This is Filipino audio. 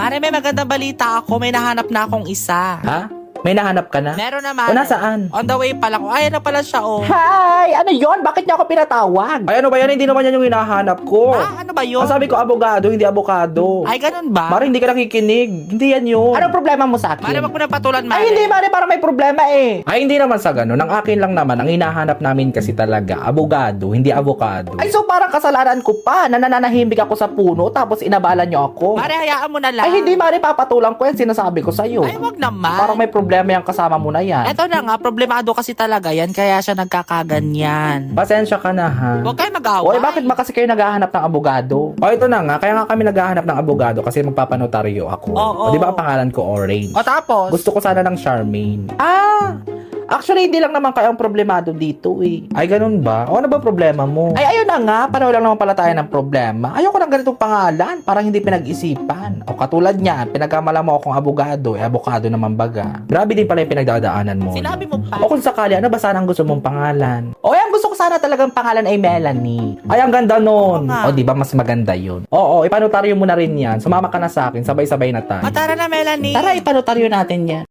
Mare, may magandang balita ako. May nahanap na akong isa. Ha? May nahanap ka na? Meron naman. O nasaan? On the way pala ko. Ayan na pala siya, oh. Hi! Ano yon? Bakit niya ako pinatawag? Ay, ano ba yan? Hindi naman yan yung hinahanap ko. Ano ba yun? Ang sabi ko, abogado, hindi abogado. Ay, ganun ba? Mare, hindi ka nakikinig. Hindi yan yun. Anong problema mo sa akin? Mare, wag mo na patulan, Mare. Ay, hindi, Mare, parang may problema eh. Ay, hindi naman sa ganun. Ang akin lang naman, ang hinahanap namin kasi talaga, abogado, hindi abogado. Ay, so parang kasalanan ko pa na nananahimik ako sa puno tapos inabalan niyo ako. Mare, hayaan mo na lang. Ay, hindi, Mare, papatulang ko yan. Sinasabi ko sa'yo. Ay, wag naman. Parang may problema yung kasama mo na yan. Eto na nga, problemado kasi talaga yan, kaya siya nagkakaganyan. Pasensya ka na, ha? Huwag kayo mag-away. Oy, bakit ba kasi kayo naghahanap ng abogado? O, ito na nga. Kaya nga kami naghahanap ng abogado kasi magpapanotaryo ako. Oo. O, di ba ang pangalan ko Orange? O tapos? Gusto ko sana ng Charmaine. Ah! Actually, hindi lang naman kayo ang problemado dito eh. Ay, ganun ba? O ano ba problema mo? Ay, ayun na nga. Pareho lang naman pala tayo ng problema. Ayoko ng ganitong pangalan. Parang hindi pinag-isipan. O katulad niya, pinagkamala mo akong abogado. Eh, abogado naman baga. Grabe din pala yung pinagdadaanan mo. Sinabi mo pa. O kung sakali, ano ba sana ang gusto mong pangalan? O, ang gusto ko sana talagang pangalan ay Melanie. Ay, ang ganda nun. Oo nga. O, di ba mas maganda yun? Oo, ipanotaryo mo na rin yan. Sumama ka na sa akin. Sabay-sabay na tayo. Tara na, Melanie. Tara, ipanotaryo natin yan.